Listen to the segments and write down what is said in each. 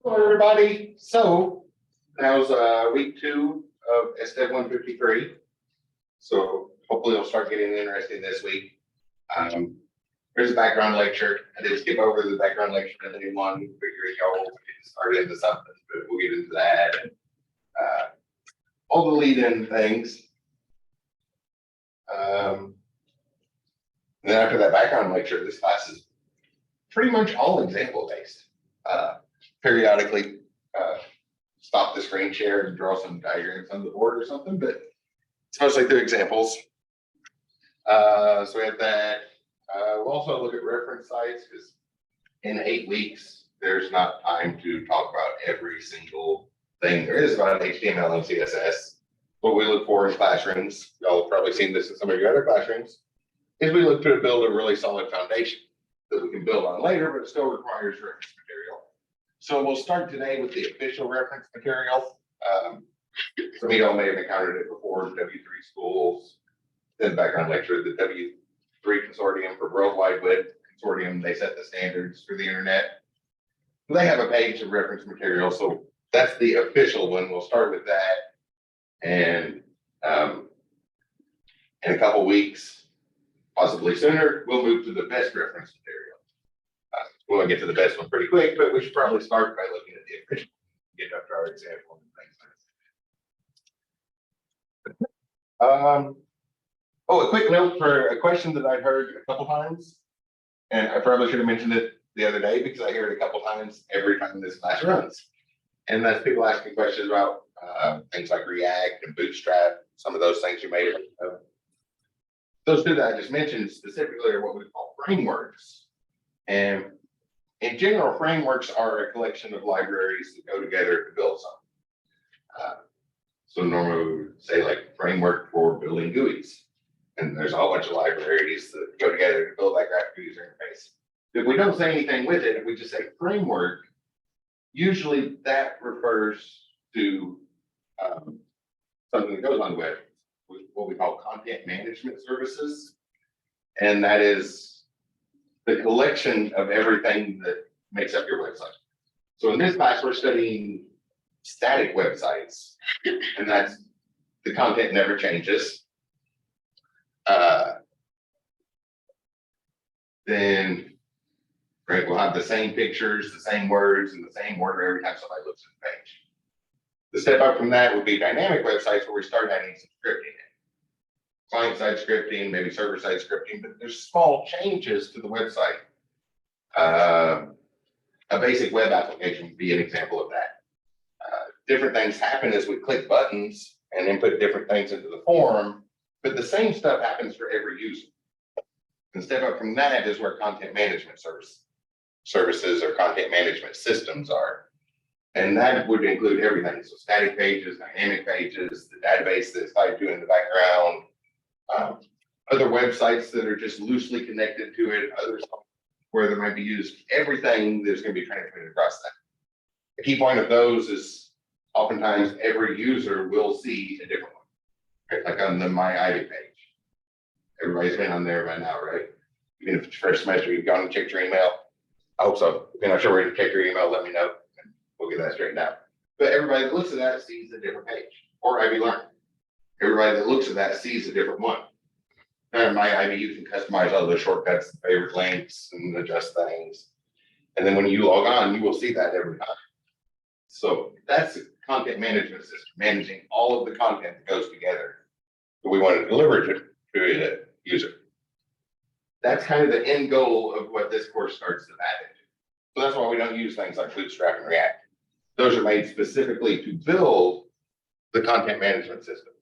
Hello, everybody. So now's week 2 of SDEV 153. So hopefully we'll start getting interesting this week. There's a background lecture. I did skip over the background lecture in day one, figuring y'all will get started into something, but we'll get into that and all the lead-in things. And then after that background lecture, this class is pretty much all example based. Periodically stop the screen share and draw some diagrams on the board or something, but it's mostly through examples. So we have that. We'll also look at reference sites because in 8 weeks, there's not time to talk about every single thing there is about HTML and CSS. What we look for in classrooms, y'all have probably seen this in some of your other classrooms, is we look to build a really solid foundation that we can build on later, but it still requires reference material. So we'll start today with the official reference material. Some of y'all may have encountered it before, W3 schools, then background lecture, the W3 Consortium for World Wide Web Consortium, they set the standards for the internet. They have a page of reference material, so that's the official one. We'll start with that. And in a couple weeks, possibly sooner, we'll move to the best reference material. We'll get to the best one pretty quick, but we should probably start by looking at the official, get up to our example and things. Oh, a quick note for a question that I've heard a couple times, and I probably should have mentioned it the other day because I hear it a couple times every time this class runs. And that's people asking questions about things like React and Bootstrap, some of those things you may have. Those two that I just mentioned specifically are what we call frameworks. And in general, frameworks are a collection of libraries that go together to build something. So normally we would say like framework for building GUIs. And there's a whole bunch of libraries that go together to build that graphical user interface. If we don't say anything with it, if we just say framework, usually that refers to something that goes on the web, what we call content management services. And that is the collection of everything that makes up your website. So in this class, we're studying static websites, and that's the content never changes. Then, right, we'll have the same pictures, the same words, and the same order every time somebody looks at the page. The step up from that would be dynamic websites where we start adding some scripting in. Client-side scripting, maybe server-side scripting, but there's small changes to the website. A basic web application would be an example of that. Different things happen as we click buttons and input different things into the form, but the same stuff happens for every user. And step up from that is where content management services or content management systems are. And that would include everything. So static pages, dynamic pages, the database that's tied to in the background, other websites that are just loosely connected to it, others where there might be used, everything that's going to be transmitted across that. The key point of those is oftentimes every user will see a different one, right? Like on the My Ivy page. Everybody's been on there by now, right? Even if it's first semester, you've gone and checked your email. I hope so. If you're not sure where to check your email, let me know. And we'll get that straightened out. But everybody that looks at that sees a different page. Or Ivy Learn. Everybody that looks at that sees a different one. And My Ivy, you can customize all the shortcuts, favorite links, and adjust things. And then when you log on, you will see that every time. So that's a content management system, managing all of the content that goes together that we want to deliver to a user. That's kind of the end goal of what this course starts to add into. So that's why we don't use things like Bootstrap and React. Those are made specifically to build the content management system.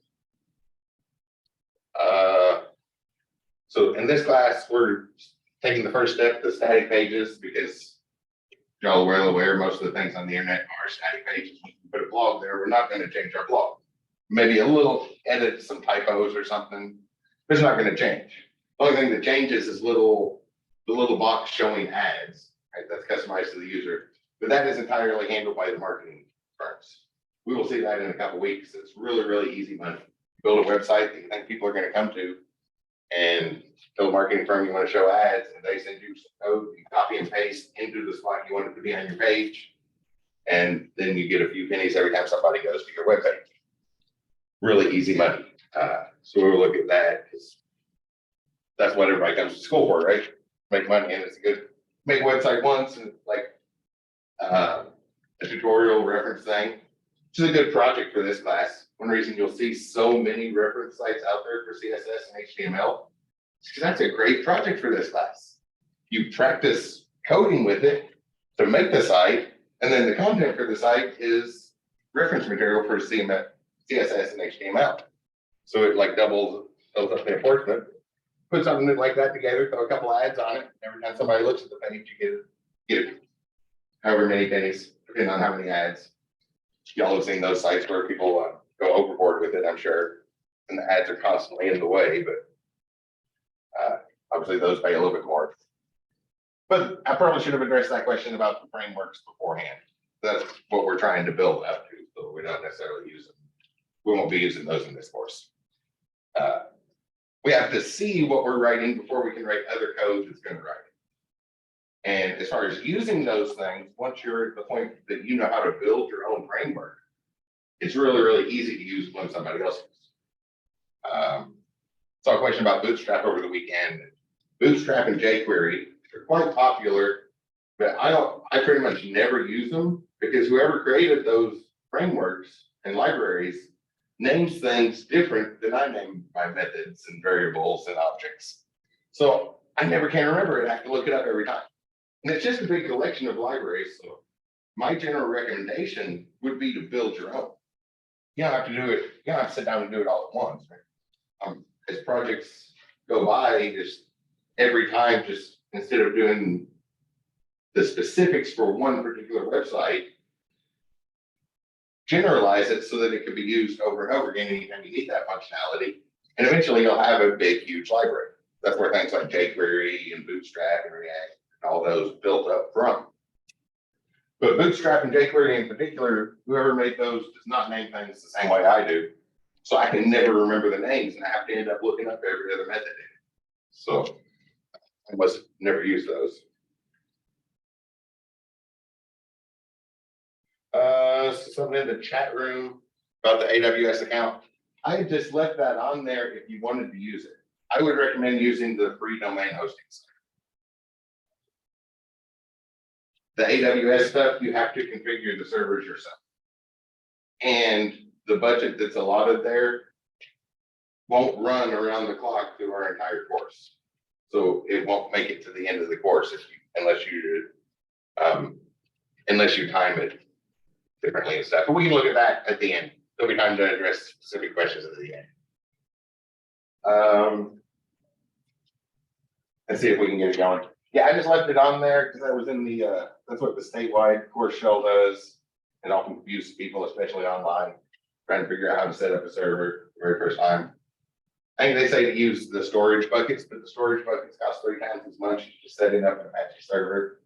So in this class, we're taking the first step, the static pages, because y'all are well aware most of the things on the internet are static pages. We can put a blog there. We're not going to change our blog. Maybe a little edit, some typos or something. It's not going to change. The only thing that changes is the little box showing ads, right? That's customized to the user. But that is entirely handled by the marketing firms. We will see that in a couple of weeks. It's really, really easy money. Build a website that you think people are going to come to, and tell the marketing firm you want to show ads, and they send you some code, you copy and paste into the spot you want it to be on your page, And then you get a few pennies every time somebody goes to your webpage. Really easy money. So we'll look at that because that's what everybody comes to school for, right? Make money, and it's good. Make a website once and like a tutorial reference thing, which is a good project for this class. One reason you'll see so many reference sites out there for CSS and HTML is because that's a great project for this class. You practice coding with it to make the site, and then the content for the site is reference material for CSS and HTML. So it like doubles up the enforcement. Put something like that together, throw a couple ads on it. Every time somebody looks at the page, you get however many pennies, depending on how many ads. Y'all have seen those sites where people go overboard with it, I'm sure. And the ads are constantly in the way, but obviously those pay a little bit more. But I probably should have addressed that question about the frameworks beforehand. That's what we're trying to build up to, so we don't necessarily use them. We won't be using those in this course. We have to see what we're writing before we can write other code that's going to write it. And as far as using those things, once you're at the point that you know how to build your own framework, it's really, really easy to use when somebody else uses. Saw a question about Bootstrap over the weekend. Bootstrap and jQuery are quite popular, but I pretty much never use them because whoever created those frameworks and libraries names things different than I name my methods and variables and objects. So I never can remember it. I have to look it up every time. And it's just a big collection of libraries. So my general recommendation would be to build your own. You don't have to do it. You don't have to sit down and do it all at once. Right? As projects go by, just every time, just instead of doing the specifics for one particular website, generalize it so that it can be used over and over again anytime you need that functionality. And eventually you'll have a big, huge library. That's where things like jQuery and Bootstrap and React and all those built up from. But Bootstrap and jQuery in particular, whoever made those does not name things the same way I do. So I can never remember the names and I have to end up looking up every other method in it. So I must never use those. Something in the chat room about the AWS account. I just left that on there if you wanted to use it. I would recommend using the free domain hosting site. The AWS stuff, you have to configure the servers yourself. And the budget that's allotted there won't run around the clock through our entire course. So it won't make it to the end of the course unless you time it differently and stuff. But we can look at that at the end. There'll be time to address specific questions at the end. Let's see if we can get it going. Yeah, I just left it on there because I was in the, that's what the statewide course shell does. It often confuses people, especially online, trying to figure out how to set up a server the very first time. I think they say to use the storage buckets, but the storage buckets cost 3 times as much as just setting up an Apache server.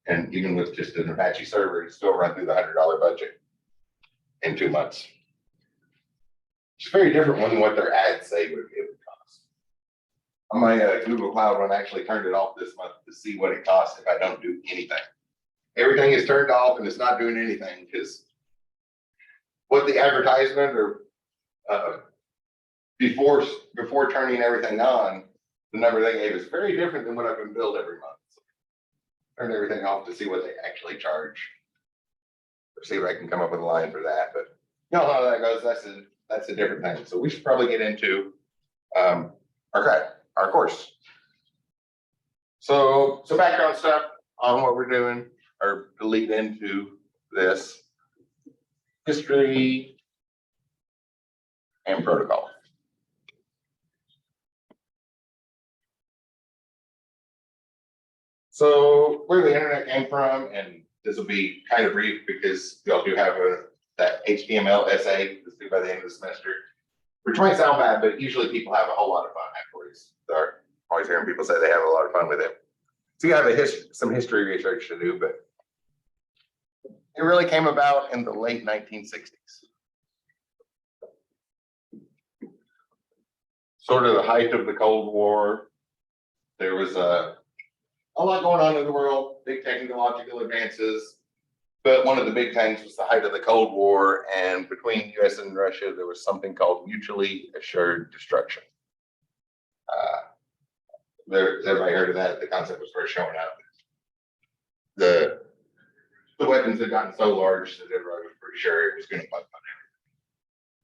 And even with just an Apache server, it still run through the $100 budget in 2 months. It's very different than what their ads say it would cost. On my Google Cloud one, I actually turned it off this month to see what it costs if I don't do anything. Everything is turned off and it's not doing anything because what the advertisement or before turning everything on, the number they gave is very different than what I've been billed every month. Turn everything off to see what they actually charge. Or see if I can come up with a line for that. But you know how that goes. That's a different thing. So we should probably get into our course. So some background stuff on what we're doing, or to lead into this history and protocol. So where the internet came from, and this will be kind of brief because y'all do have that HTML essay that's due by the end of the semester, which might sound bad, but usually people have a whole lot of fun afterwards. So I'm always hearing people say they have a lot of fun with it. So you have some history research to do, but it really came about in the late 1960s. Sort of the height of the Cold War. There was a lot going on in the world, big technological advances. But one of the big things was the height of the Cold War, and between US and Russia, there was something called mutually assured destruction. Everybody heard of that? The concept was first showing up. The weapons had gotten so large that everybody was pretty sure it was going to bug on everything.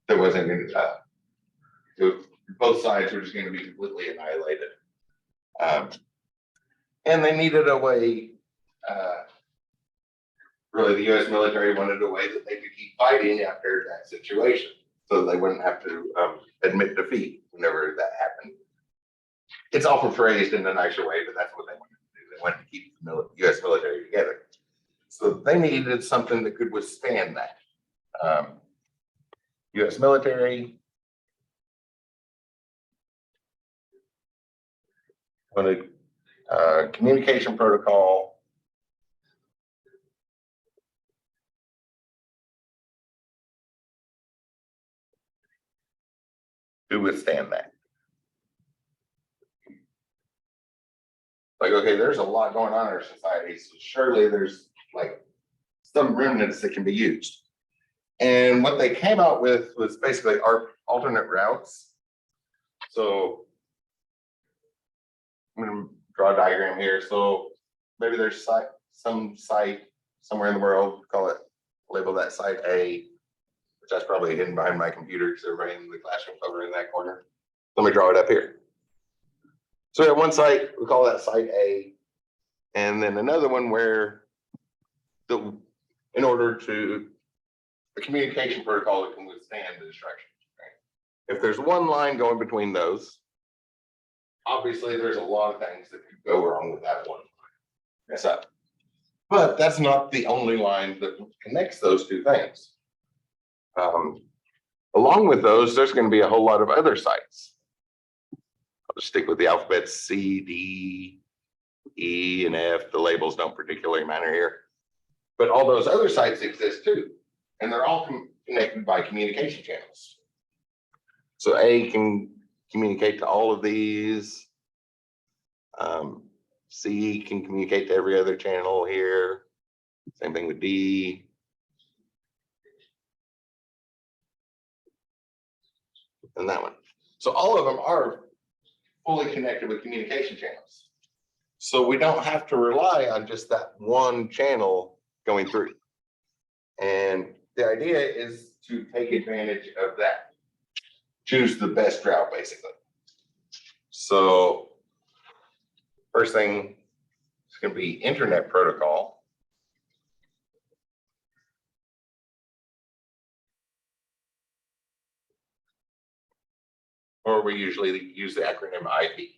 There wasn't going to, both sides were just going to be completely annihilated. And they needed a way, really the US military wanted a way that they could keep fighting after that situation, so they wouldn't have to admit defeat whenever that happened. It's often phrased in a nicer way, but that's what they wanted to do. They wanted to keep the US military together. So they needed something that could withstand that. US military wanted communication protocol to withstand that. Like, okay, there's a lot going on in our society, so surely there's like some remnants that can be used. And what they came out with was basically our alternate routes. So I'm going to draw a diagram here. So maybe there's some site somewhere in the world, label that site A, which that's probably hidden behind my computer because everybody in the classroom over in that corner. Let me draw it up here. So we have one site, we call that site A, and then another one where in order to a communication protocol that can withstand the destruction. Right? If there's one line going between those, obviously there's a lot of things that could go wrong with that one line. Mess up. But that's not the only line that connects those two things. Along with those, there's going to be a whole lot of other sites. I'll just stick with the alphabets C, D, E, and F. The labels don't particularly matter here. But all those other sites exist too. And they're all connected by communication channels. So A can communicate to all of these. C can communicate to every other channel here. Same thing with D. And that one. So all of them are fully connected with communication channels. So we don't have to rely on just that one channel going through. And the idea is to take advantage of that. Choose the best route, basically. So first thing is going to be internet protocol. Or we usually use the acronym IP.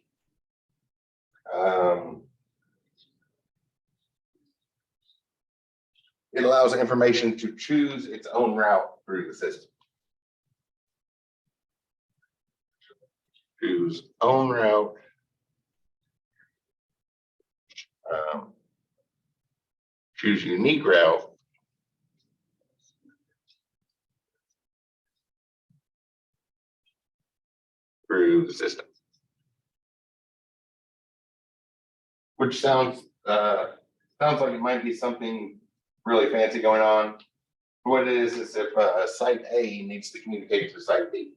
It allows information to choose its own route through the system. Choose own route. Choose unique route. Through the system. Which sounds like it might be something really fancy going on. What it is if site A needs to communicate to site B.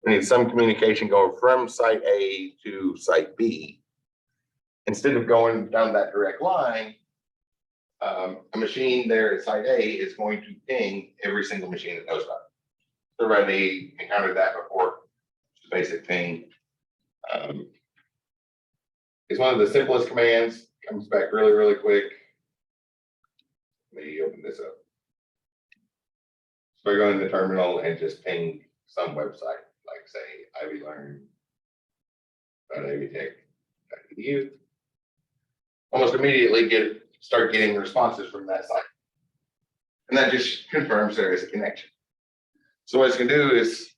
We need some communication going from site A to site B. Instead of going down that direct line, a machine there at site A is going to ping every single machine that knows about it. Everybody encountered that before. It's a basic ping. It's one of the simplest commands, comes back really, really quick. Let me open this up. So I go in the terminal and just ping some website, like say ivylearn.avtech.edu. Almost immediately start getting responses from that site. And that just confirms there is a connection. So what it's going to do is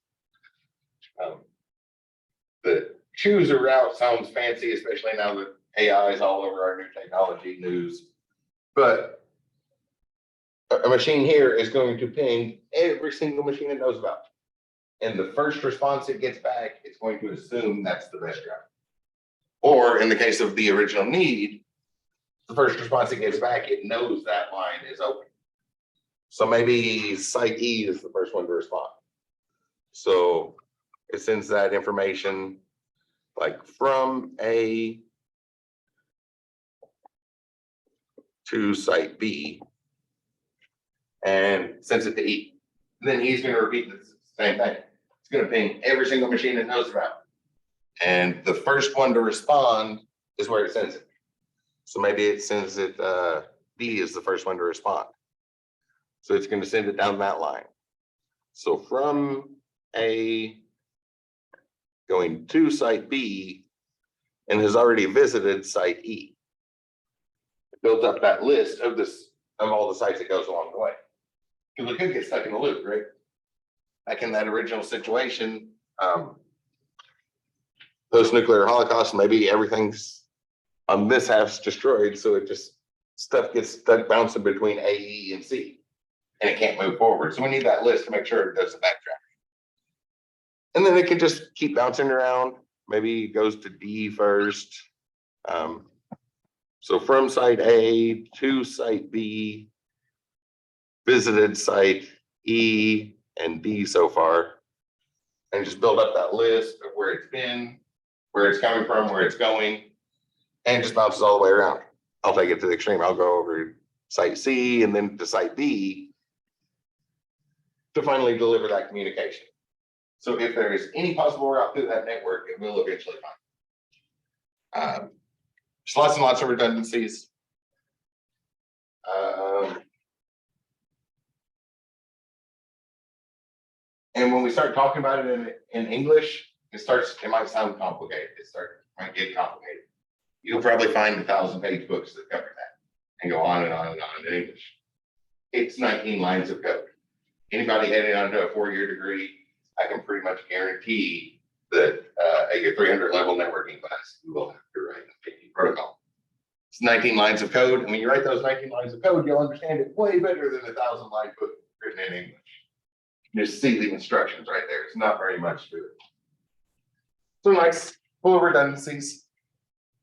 the choose a route sounds fancy, especially now that AI is all over our new technology news. But a machine here is going to ping every single machine it knows about. And the first response it gets back, it's going to assume that's the best route. Or in the case of the original need, the first response it gets back, it knows that line is open. So maybe site E is the first one to respond. So it sends that information like from A to site B and sends it to E. And then E's going to repeat the same thing. It's going to ping every single machine it knows about. And the first one to respond is where it sends it. So maybe it sends it, B is the first one to respond. So it's going to send it down that line. So from A going to site B and has already visited site E. It builds up that list of all the sites it goes along the way. Because we could get stuck in a loop, right? Like in that original situation, post-nuclear holocaust, maybe everything's on this half's destroyed, so it just stuff gets stuck bouncing between A, E, and C, and it can't move forward. So we need that list to make sure it does the backtrack. And then it can just keep bouncing around. Maybe it goes to D first. So from site A to site B, visited site E and D so far, and just build up that list of where it's been, where it's coming from, where it's going, and it just bounces all the way around. I'll take it to the extreme. I'll go over site C and then to site D to finally deliver that communication. So if there is any possible route through that network, it will eventually find. There's lots and lots of redundancies. And when we start talking about it in English, it might sound complicated. Might get complicated. You'll probably find 1,000-page books that cover that and go on and on and on in English. It's 19 lines of code. Anybody heading onto a 4-year degree, I can pretty much guarantee that at your 300 level networking class, you will have to write a PGP protocol. It's 19 lines of code, and when you write those 19 lines of code, you'll understand it way better than a 1,000-line book written in English. You just see the instructions right there. It's not very much to it. So nice, full of redundancies.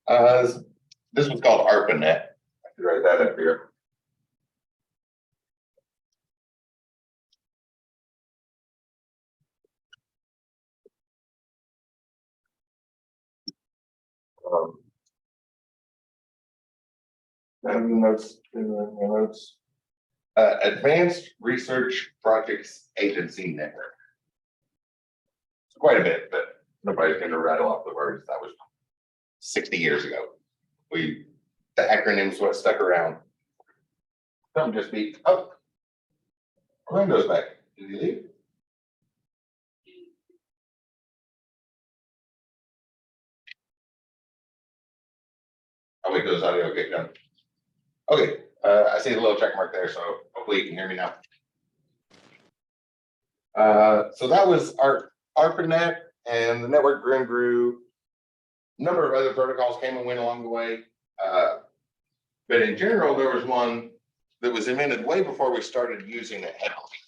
This one's called ARPANET. I could write that up here. Notes. Advanced Research Projects Agency Network. It's quite a bit, but nobody's going to rattle off the words. That was 60 years ago. The acronym's what stuck around. Some just be, oh, Orlando's back. Did he leave? Oh, wait, goes audio. Okay, done. Okay, I see the little check mark there, so hopefully you can hear me now. So that was our ARPANET, and the network grew and grew. A number of other protocols came and went along the way. But in general, there was one that was invented way before we started using it heavily.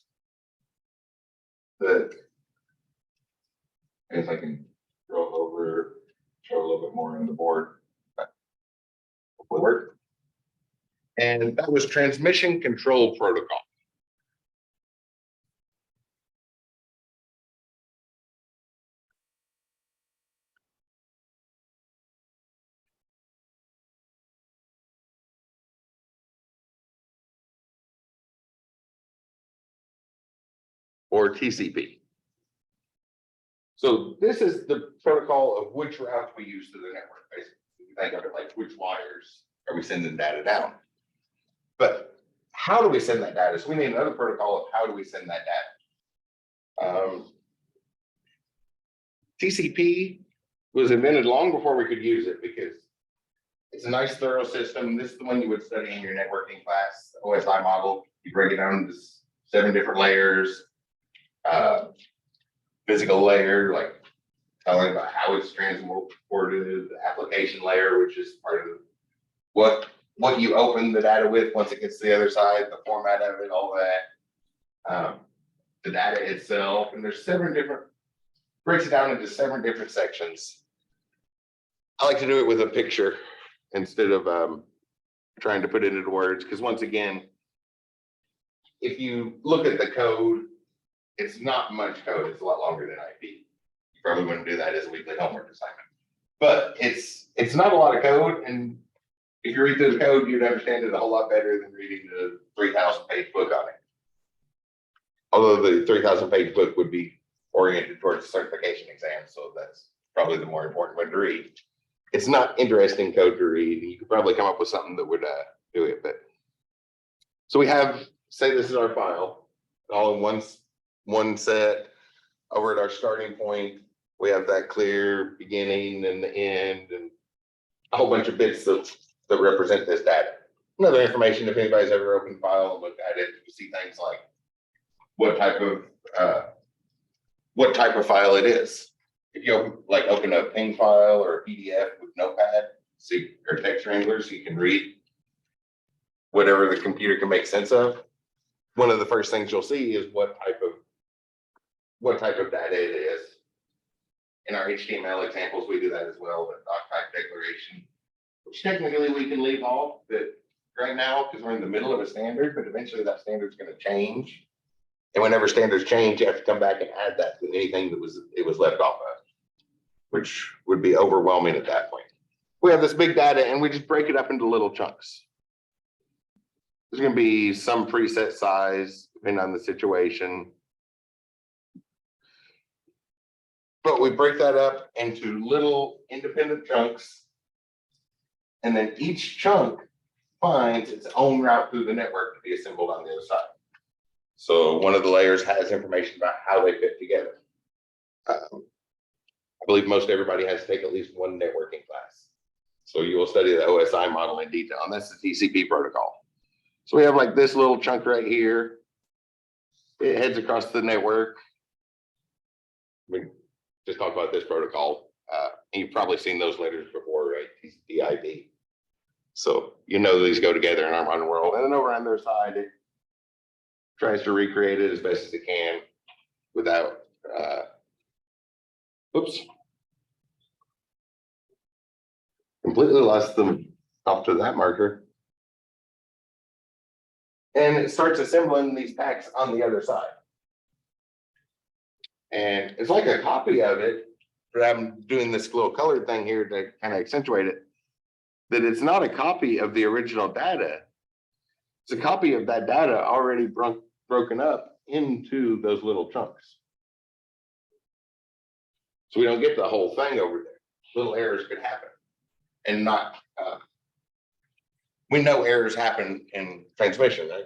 If I can roll over, show a little bit more on the board. Hopefully work. And that was transmission control protocol. Or TCP. So this is the protocol of which routes we use to the network, basically. You think of it like which wires are we sending data down. But how do we send that data? So we need another protocol of how do we send that data. TCP was invented long before we could use it because it's a nice thorough system. This is the one you would study in your networking class, the OSI model. You break it down into 7 different layers. Physical layer, like telling about how it's transported, the application layer, which is part of what you open the data with once it gets to the other side, the format of it, all that. The data itself, and there's 7 different, breaks it down into 7 different sections. I like to do it with a picture instead of trying to put it into words, because once again, if you look at the code, it's not much code. It's a lot longer than IP. You probably wouldn't do that as a weekly homework assignment. But it's not a lot of code, and if you read through the code, you'd understand it a whole lot better than reading the 3,000 page book on it. Although the 3,000 page book would be oriented towards certification exams, so that's probably the more important one to read. It's not interesting code to read. You could probably come up with something that would do it. But so we have, say this is our file, all in one set. Over at our starting point, we have that clear beginning and the end, and a whole bunch of bits that represent this data. Another information, if anybody's ever opened a file and looked at it, you see things like what type of file it is. If you open a PNG file or a PDF with Notepad, or text wrangler, so you can read whatever the computer can make sense of. One of the first things you'll see is what type of data it is. In our HTML examples, we do that as well, the doc type declaration, which technically we can leave off, but right now, because we're in the middle of a standard, but eventually that standard is going to change. And whenever standards change, you have to come back and add that to anything that it was left off of, which would be overwhelming at that point. We have this big data and we just break it up into little chunks. There's going to be some preset size depending on the situation. But we break that up into little independent chunks. And then each chunk finds its own route through the network to be assembled on the other side. So one of the layers has information about how they fit together. I believe most everybody has to take at least one networking class. So you will study the OSI model in detail, and that's the TCP protocol. So we have this little chunk right here. It heads across the network. We just talked about this protocol. You've probably seen those letters before, right? SDEV. So you know these go together in our modern world. And then over on their side, it tries to recreate it as best as it can without, oops. Completely lost them off to that marker. And it starts assembling these packs on the other side. And it's like a copy of it, but I'm doing this little colored thing here to kind of accentuate it, that it's not a copy of the original data. It's a copy of that data already broken up into those little chunks. So we don't get the whole thing over there. Little errors could happen. And not, we know errors happen in transmission, right?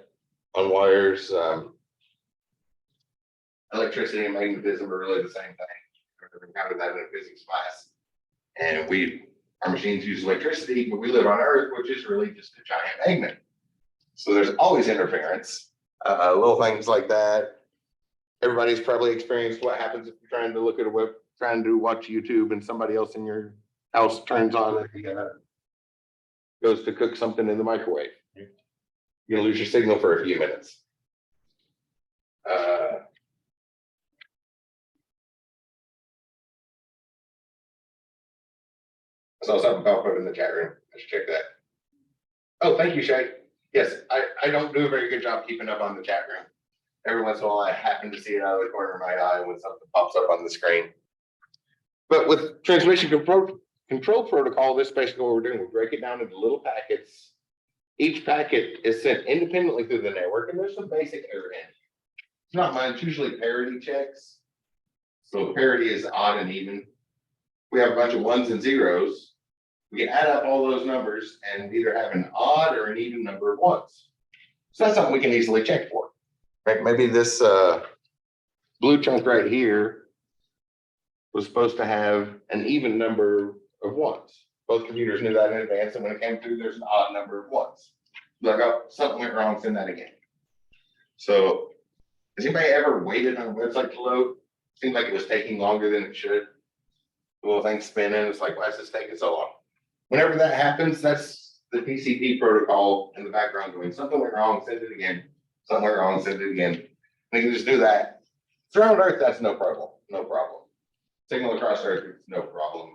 On wires, electricity and magnetism are really the same thing. We've encountered that in a physics class. And our machines use electricity, but we live on Earth, which is really just a giant magnet. So there's always interference, little things like that. Everybody's probably experienced what happens if you're trying to look at trying to watch YouTube and somebody else in your house turns on and goes to cook something in the microwave. You're gonna lose your signal for a few minutes. I saw something pop up in the chat room. Let's check that. Oh, thank you, Shay. Yes, I don't do a very good job keeping up on the chat room. Every once in a while, I happen to see it out of the corner of my eye when something pops up on the screen. But with transmission control protocol, this is basically what we're doing. We break it down into little packets. Each packet is sent independently through the network, and there's some basic error in it. It's not much, usually parity checks. So parity is odd and even. We have a bunch of ones and zeros. We can add up all those numbers and either have an odd or an even number of ones. So that's something we can easily check for. Right? Maybe this blue chunk right here was supposed to have an even number of ones. Both computers knew that in advance, and when it came through, there's an odd number of ones. Like, oh, something went wrong, send that again. So has anybody ever waited on a website to load? Seemed like it was taking longer than it should. The little thing spinning, it's like, why is this taking so long? Whenever that happens, that's the TCP protocol in the background doing something went wrong, send it again. Something went wrong, send it again. And you can just do that. So around Earth, that's no problem. No problem. Signal across Earth, it's no problem.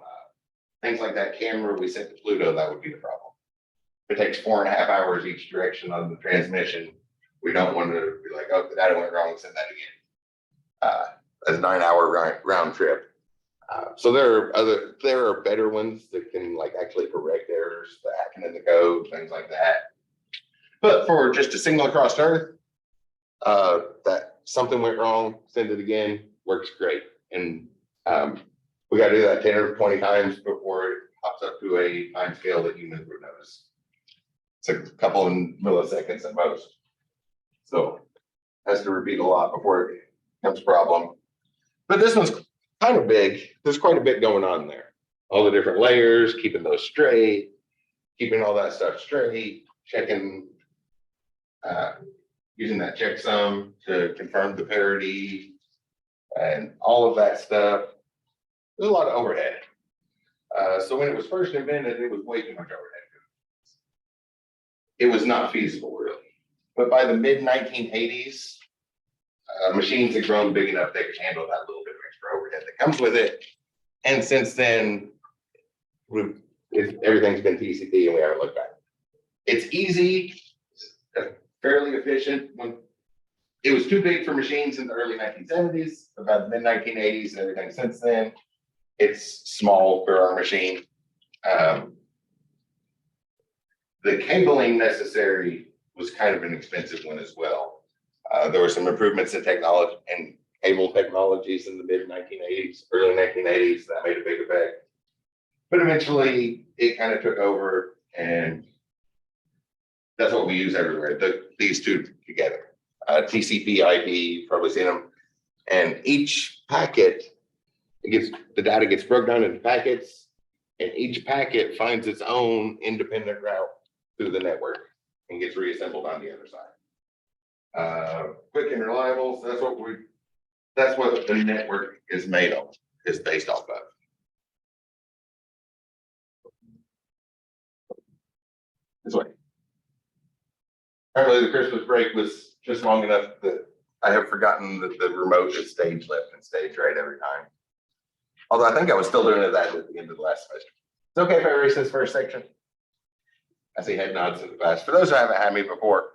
Things like that camera we sent to Pluto, that would be the problem. It takes 4.5 hours each direction on the transmission. We don't want to be like, oh, the data went wrong, send that again. That's a 9-hour round trip. So there are better ones that can like actually correct errors that happen in the code, things like that. But for just a signal across Earth, that something went wrong, send it again, works great. And we got to do that 10 or 20 times before it pops up to a time scale that humans would notice. It's a couple of milliseconds at most. So has to repeat a lot before it becomes a problem. But this one's kind of big. There's quite a bit going on there. All the different layers, keeping those straight, keeping all that stuff straight, checking, using that checksum to confirm the parity and all of that stuff. There's a lot of overhead. So when it was first invented, it was way too much overhead. It was not feasible, really. But by the mid 1980s, machines had grown big enough they could handle that little bit of extra overhead that comes with it. And since then, everything's been TCP and we haven't looked back. It's easy, fairly efficient. When it was too big for machines in the early 1970s, about the mid 1980s, and everything since then, it's small for our machine. The cabling necessary was kind of an expensive one as well. There were some improvements in technology and cable technologies in the mid 1980s, early 1980s that made a big effect. But eventually it kind of took over, and that's what we use everywhere. These two together, TCP, IP, probably seen them. And each packet, the data gets broken down into packets, and each packet finds its own independent route through the network and gets reassembled on the other side. Quick and reliable. So that's what the network is made of, is based off of. This way. Apparently the Christmas break was just long enough that I have forgotten that the remote is stage left and stage right every time. Although I think I was still doing that at the end of the last semester. It's okay if I erase this first section. I see head nods in the past. For those who haven't had me before,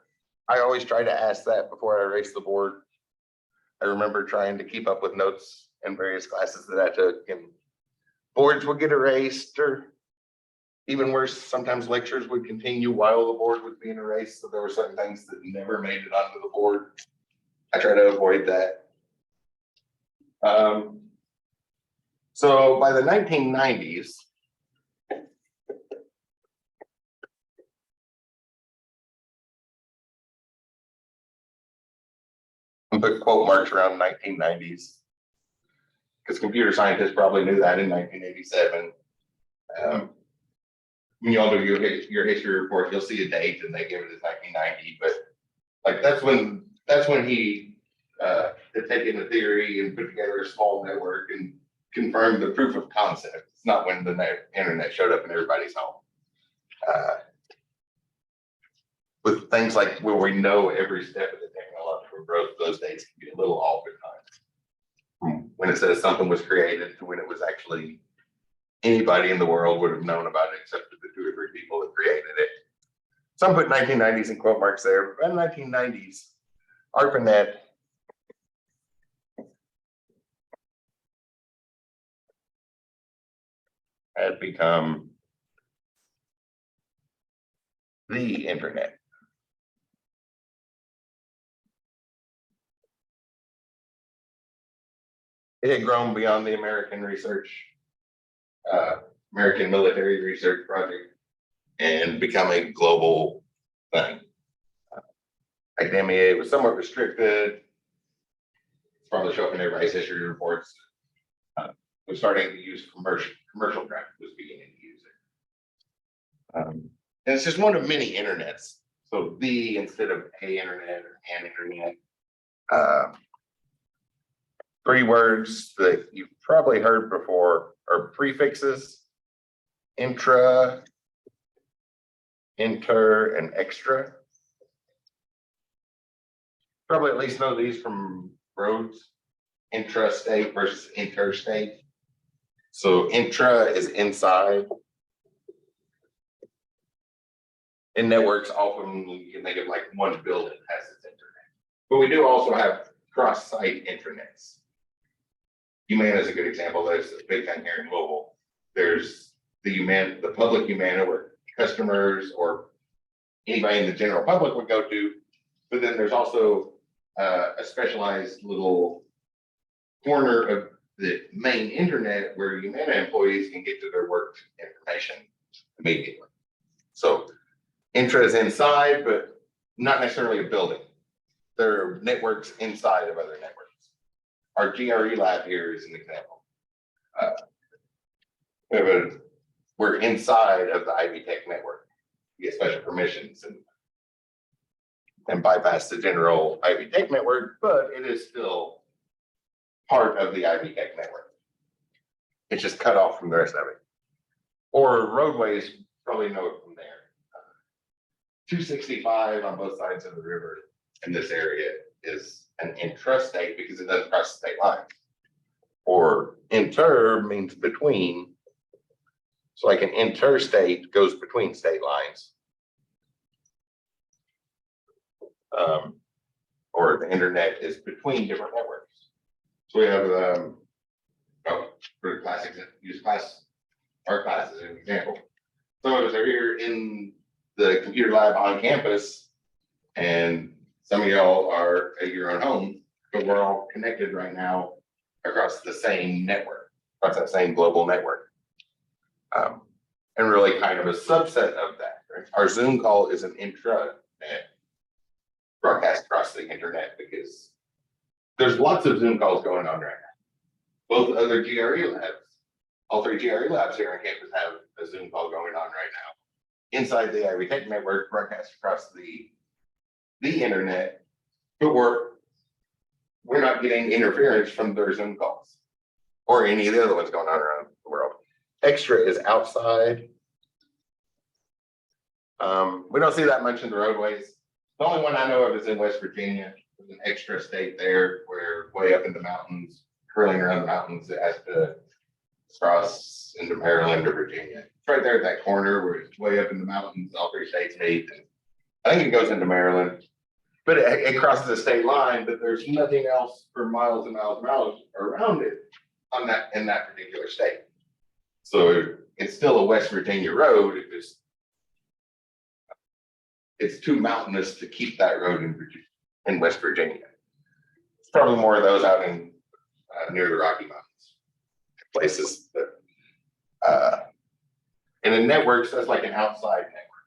I always try to ask that before I erase the board. I remember trying to keep up with notes in various classes that I took, and boards would get erased, or even worse, sometimes lectures would continue while the board was being erased. So there were certain things that never made it onto the board. I try to avoid that. So by the 1990s, and put quote marks around 1990s, because computer scientists probably knew that in 1987. When you all do your history report, you'll see a date and they give it as 1990, but like that's when he had taken a theory and put together a small network and confirmed the proof of concept. It's not when the internet showed up in everybody's home. With things like where we know every step of the technological growth, those dates can be a little off at times. When it says something was created to when it was actually anybody in the world would have known about it except for the 2 or 3 people that created it. Some put 1990s in quote marks there, but in the 1990s, ARPANET had become the internet. It had grown beyond the American military research project and become a global thing. Academia was somewhat restricted. It's probably showing up in everybody's history reports. Was starting to use commercial traffic was beginning to use it. And it's just one of many internets. So the instead of a internet or an internet. 3 words that you've probably heard before are prefixes: intra, inter, and extra. Probably at least know these from roads: intrastate versus interstate. So intra is inside. In networks, often you can think of like one building has its internet. But we do also have cross-site intranets. Humana is a good example. There's a big thing here in Louisville. There's the public Humana where customers or anybody in the general public would go to. But then there's also a specialized little corner of the main internet where Humana employees can get to their work information immediately. So Intra is inside, but not necessarily a building. There are networks inside of other networks. Our GRE lab here is an example. We're inside of the Ivy Tech network. You get special permissions and bypass the general Ivy Tech network, but it is still part of the Ivy Tech network. It's just cut off from the rest of it. Or roadways, probably know it from there. 265 on both sides of the river in this area is an intrastate because it doesn't cross the state line. Or inter means between. So like an interstate goes between state lines. Or the internet is between different networks. So we have, for classics, use our class as an example. Some of us are here in the computer lab on campus, and some of y'all are at your own home, but we're all connected right now across the same network, across that same global network. And really kind of a subset of that. Right? Our Zoom call is an intranet broadcast across the internet because there's lots of Zoom calls going on right now. Both other GRE labs, all three GRE labs here on campus have a Zoom call going on right now. Inside the Ivy Tech network, broadcast across the internet, but we're not getting interference from their Zoom calls or any of the other ones going on around the world. Extra is outside. We don't see that much in the roadways. The only one I know of is in West Virginia. There's an extra state there where way up in the mountains, curling around the mountains, it has to cross into Maryland or Virginia. It's right there at that corner where it's way up in the mountains, all three states meet. And I think it goes into Maryland, but it crosses the state line, but there's nothing else for miles and miles and miles around it in that particular state. So it's still a West Virginia road. It's too mountainous to keep that road in West Virginia. It's probably more of those out in near the Rocky Mountains, places that and in networks, that's like an outside network.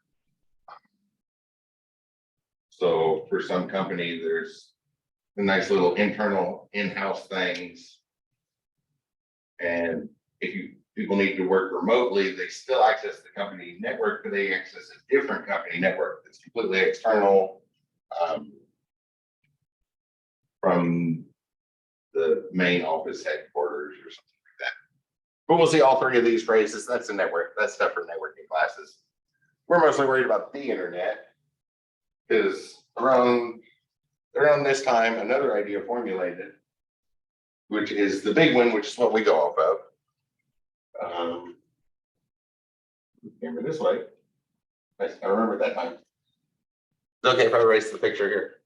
So for some company, there's a nice little internal in-house things. And if people need to work remotely, they still access the company network, but they access a different company network that's completely external from the main office headquarters or something like that. But we'll see all three of these phrases. That's the network. That's stuff for networking classes. We're mostly worried about the internet because around this time, another idea formulated, which is the big one, which is what we go off of. Camera this way. I remember that time. It's okay if I erase the picture here.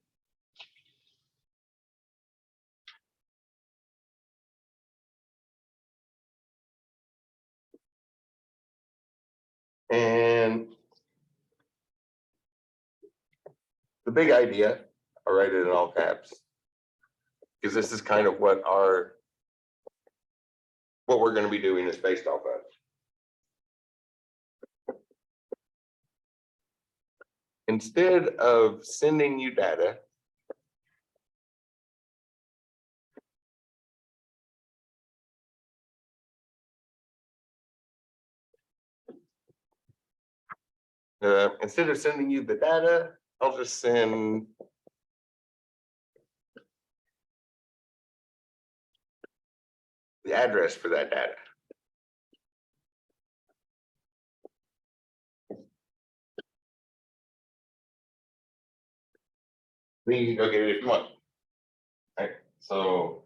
And the big idea, I'll write it in all caps, because this is kind of what we're going to be doing is based off of. Instead of sending you data, the data, I'll just send the address for that data. Then you can go get it if you want. Right. So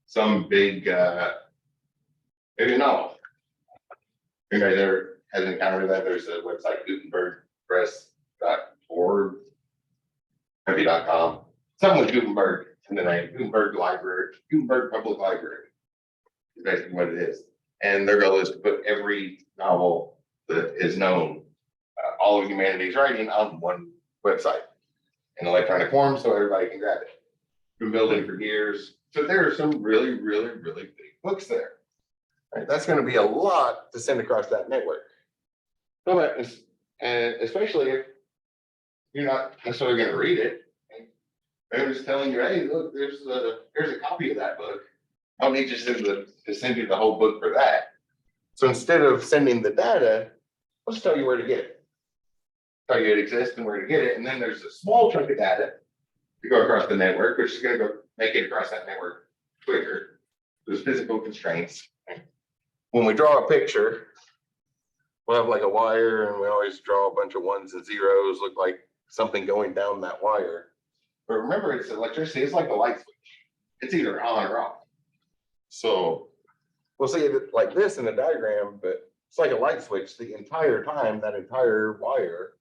some big maybe no. Anybody there has encountered that? There's a website, gutenbergpress.org. Gutenberg.com, something with Gutenberg in the name, Gutenberg Library, Gutenberg Public Library is basically what it is. And their goal is to put every novel that is known, all of humanity's writing on one website in electronic form so everybody can grab it. Been building for years. So there are some really, really, really big books there. Right? That's going to be a lot to send across that network. And especially if you're not necessarily going to read it. They're just telling you, hey, look, here's a copy of that book. I don't need you to send you the whole book for that. So instead of sending the data, I'll just tell you where to get it. Tell you it exists and where to get it. And then there's a small chunk of data to go across the network, which is going to go make it across that network quicker. There's physical constraints. When we draw a picture, we'll have like a wire and we always draw a bunch of ones and zeros, look like something going down that wire. But remember, it's electricity, it's like a light switch. It's either on or off. So we'll see it like this in the diagram, but it's like a light switch the entire time. That entire wire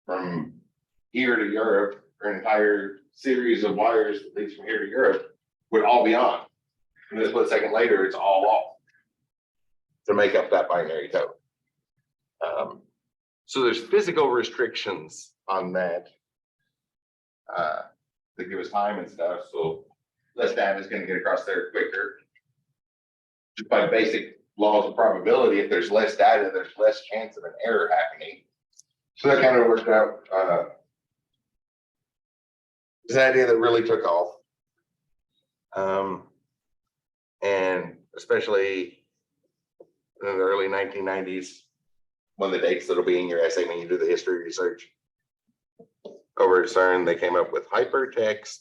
from here to Europe, or an entire series of wires that leads from here to Europe, would all be on. And then a split second later, it's all off to make up that binary code. So there's physical restrictions on that that give us time and stuff. So less data is going to get across there quicker. Just by basic laws of probability, if there's less data, there's less chance of an error happening. So that kind of worked out. It's an idea that really took off. And especially in the early 1990s, one of the dates that'll be in your essay when you do the history research. Over at CERN, they came up with hypertext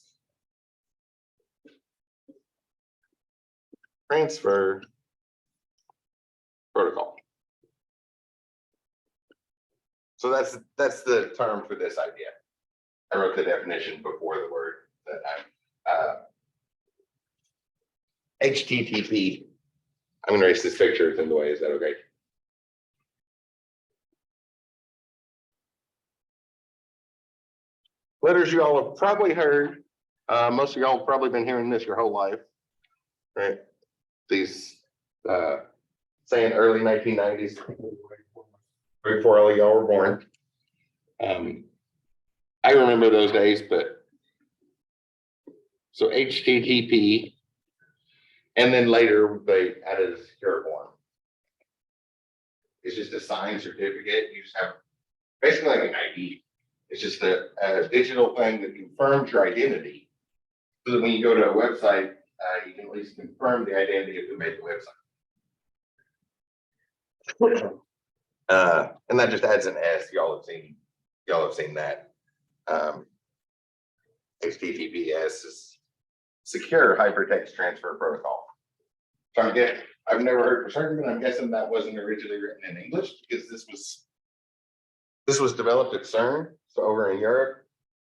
transfer protocol. So that's the term for this idea. I wrote the definition before the word that time. HTTP. I'm going to erase this picture. It's in the way. Is that okay? Letters you all have probably heard. Most of y'all have probably been hearing this your whole life, right? These saying early 1990s, right before all of y'all were born. I remember those days, but so HTTP, and then later they added a secure form. It's just a signed certificate. You just have basically like an ID. It's just a digital thing that confirms your identity, so that when you go to a website, you can at least confirm the identity of who made the website. And that just adds an S. Y'all have seen that. HTTPS is Secure Hypertext Transfer Protocol. So I've never heard for certain, but I'm guessing that wasn't originally written in English, because this was developed at CERN, so over in Europe,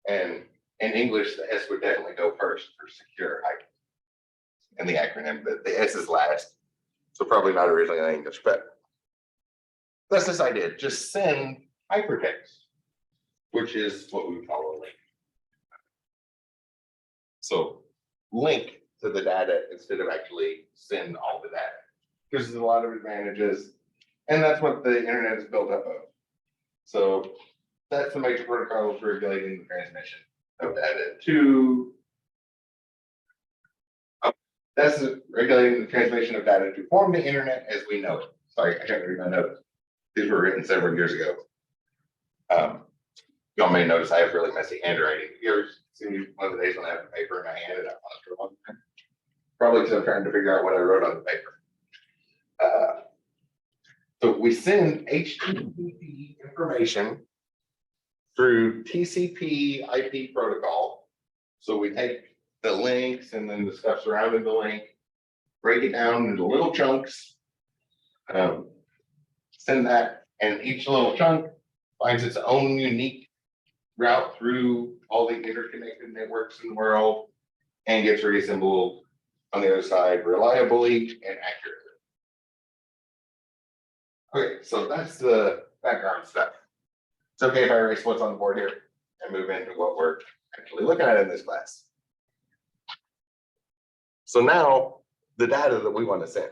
and in English the S would definitely go first for secure hypertext in the acronym, but the S is last, so probably not originally in English. But that's this idea: just send hypertext, which is what we call a link. So link to the data instead of actually send all the data, because there's a lot of advantages, and that's what the internet is built up of. So that's the major protocol for regulating the transmission of data to. That's regulating the transmission of data to form the internet as we know it. Sorry, I can't read my notes. These were written several years ago. Y'all may notice I have really messy handwriting. You ever seen one of the days when I have the paper and I hand it out for a long time? Probably because I'm trying to figure out what I wrote on the paper. So we send HTTP information through TCP IP protocol. So we take the links and then the stuff surrounding the link, break it down into little chunks, send that, and each little chunk finds its own unique route through all the interconnected networks in the world and gets reassembled on the other side reliably and accurately. Okay, so that's the background stuff. It's okay if I erase what's on the board here. and move into what we're actually looking at in this class. So now the data that we want to send.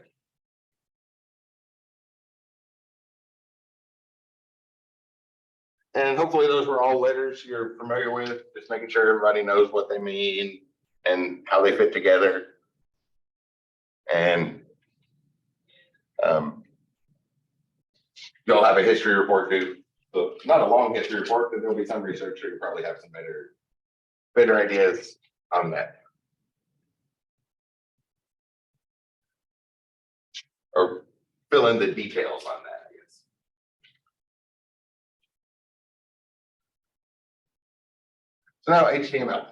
And hopefully those were all letters you're familiar with, just making sure everybody knows what they mean and how they fit together. And you'll have a history report due. So not a long history report, but there'll be some research who probably have some better ideas on that. Or fill in the details on that, I guess. So now HTML.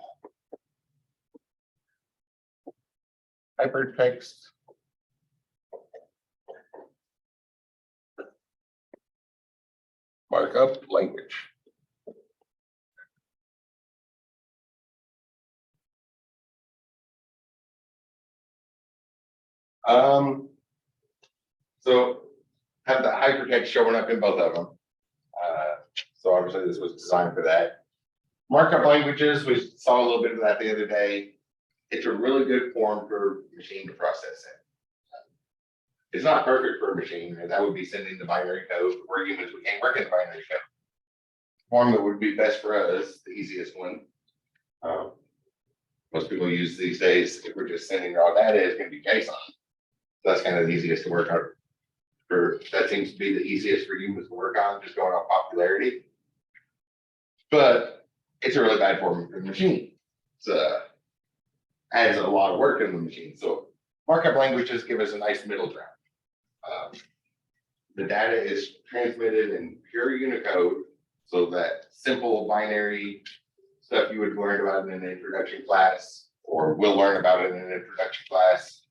Hypertext. Markup language. So have the hypertext showing up in both of them. So obviously this was designed for that. Markup languages, we saw a little bit of that the other day. It's a really good form for machine to process it. It's not perfect for a machine, and that would be sending the binary code. We're humans, we can't work in the binary code. Form that would be best for us, the easiest one. Most people use these days, if we're just sending raw data, it's going to be JSON. That's kind of the easiest to work on. That seems to be the easiest for humans to work on, just going on popularity. But it's a really bad form for the machine. It's adds a lot of work in the machine. So markup languages give us a nice middle ground. The data is transmitted in pure Unicode, so that simple binary stuff you would learn about in an introduction class, or will learn about it in an introduction class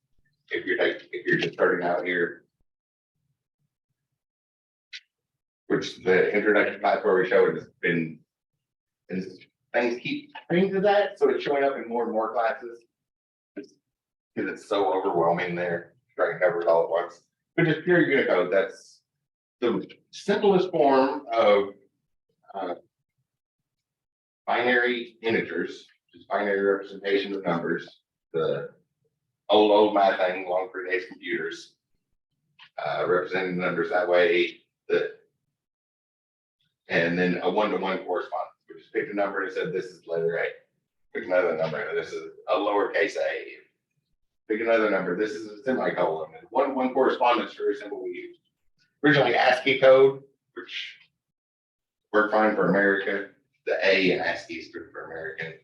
if you're just starting out here. Which the introduction class where we showed has been, and things keep happening to that, so it's showing up in more and more classes because it's so overwhelming there, trying to cover it all at once. But just pure Unicode, that's the simplest form of binary integers, just binary representation of numbers, the old math thing, long predates computers, representing the numbers that way, and then a one-to-one correspondence. We just picked a number and said, this is letter A. Pick another number, and this is a lowercase a. Pick another number, this is a semicolon. And one-to-one correspondence is very simple we use. Originally ASCII code, which worked fine for America. The A in ASCII is good for American.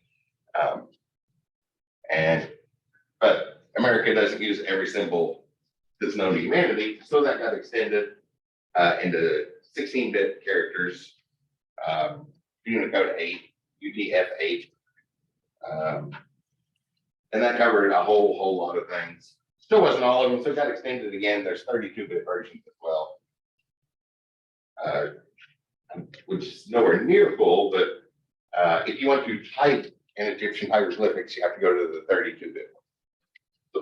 But America doesn't use every symbol that's known to humanity, so that got extended into 16-bit characters, Unicode 8, UTF-8, and that covered a whole lot of things. Still wasn't all of them, so it got extended again. There's 32-bit versions as well, which is nowhere near full, but if you want to type in Egyptian hieroglyphics, you have to go to the 32-bit one. So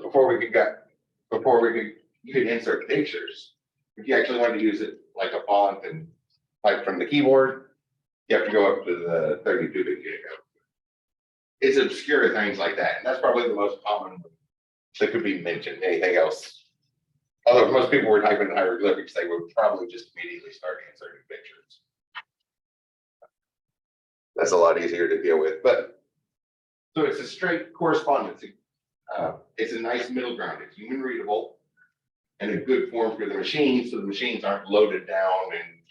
you could insert pictures. If you actually want to use it like a font and type from the keyboard, you have to go up to the 32-bit Unicode. It's obscure things like that, and that's probably the most common one that could be mentioned. Anything else? Although if most people were typing in hieroglyphics, they would probably just immediately start inserting pictures. That's a lot easier to deal with. But so it's a straight correspondence. It's a nice middle ground. It's human readable and a good form for the machine, so the machines aren't loaded down and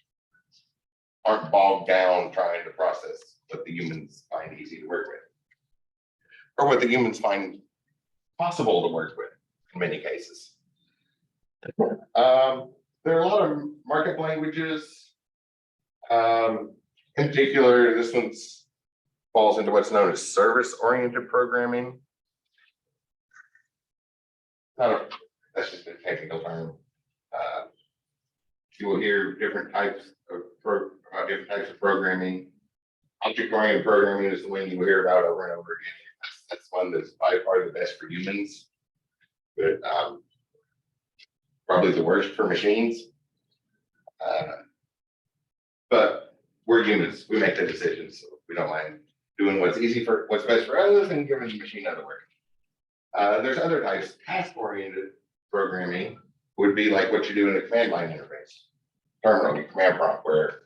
aren't bogged down trying to process what the humans find easy to work with, or what the humans find possible to work with in many cases. There are a lot of markup languages. In particular, this one falls into what's known as service-oriented programming. That's just a technical term. You will hear different types of programming. Object-oriented programming is the one you will hear about over and over again. That's one that's by far the best for humans, but probably the worst for machines. But we're humans, we make the decisions, so we don't mind doing what's best for us and giving the machine other work. There's other types. Task-oriented programming would be like what you do in a command line interface, terminal, command prompt, where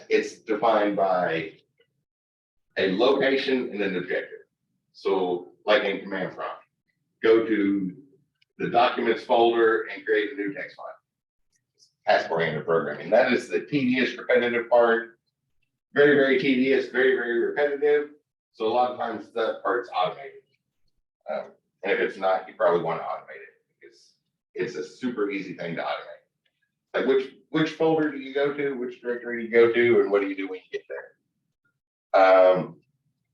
it's defined by a location and an objective. So like in command prompt, go to the documents folder and create a new text file. Task-oriented programming. That is the tedious, repetitive part. Very, very tedious, very, very repetitive. So a lot of times that part's automated. And if it's not, you probably want to automate it because it's a super easy thing to automate. Like which folder do you go to, which directory do you go to, and what do you do when you get there?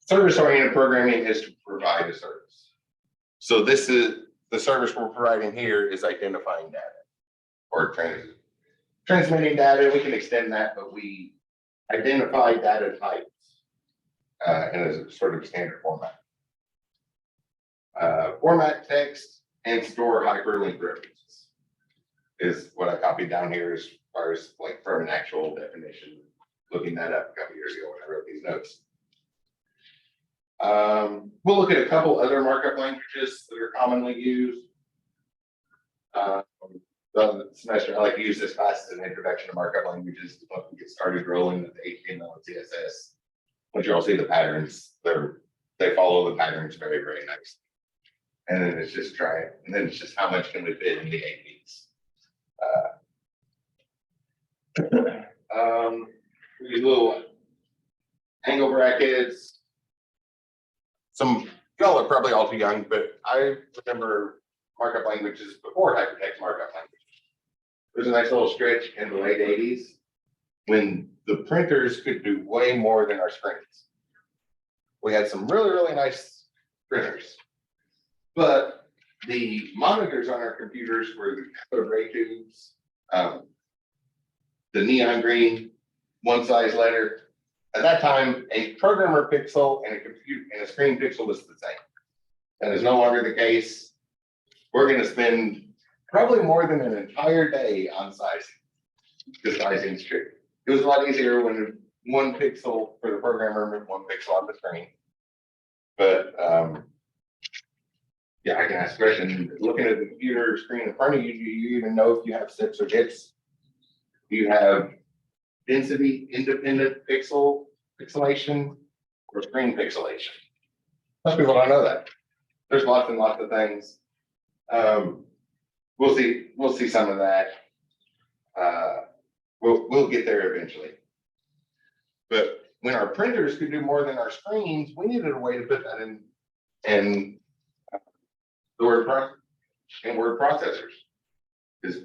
Service-oriented programming is to provide a service. So this is the service we're providing here is identifying data or transmitting data. We can extend that, but we identify data types in a sort of standard format. Format text and store hyperlink references is what I copied down here as far as like from an actual definition, looking that up a couple years ago when I wrote these notes. We'll look at a couple other markup languages that are commonly used. The semester, I like to use this class as an introduction to markup languages to help you get started rolling with HTML and CSS. Once you all see the patterns, they follow the patterns very, very nicely. And then it's just try it. And then it's just how much can we fit in the 8 weeks. These little angle brackets. Some y'all are probably all too young, but I remember markup languages before hypertext markup language. There's a nice little stretch in the late 80s when the printers could do way more than our screens. We had some really, really nice printers, but the monitors on our computers were the color gray tubes, the neon green, one size letter. At that time, a programmer pixel and a screen pixel was the same. That is no longer the case. We're going to spend probably more than an entire day on sizing, because sizing is tricky. It was a lot easier when one pixel for the programmer and one pixel on the screen. But yeah, I can ask a question. Looking at the computer screen in front of you, do you even know if you have sips or hits? Do you have density independent pixelation or screen pixelation? Most people don't know that. There's lots and lots of things. We'll see some of that. We'll get there eventually. But when our printers could do more than our screens, we needed a way to put that in the word processors. Because,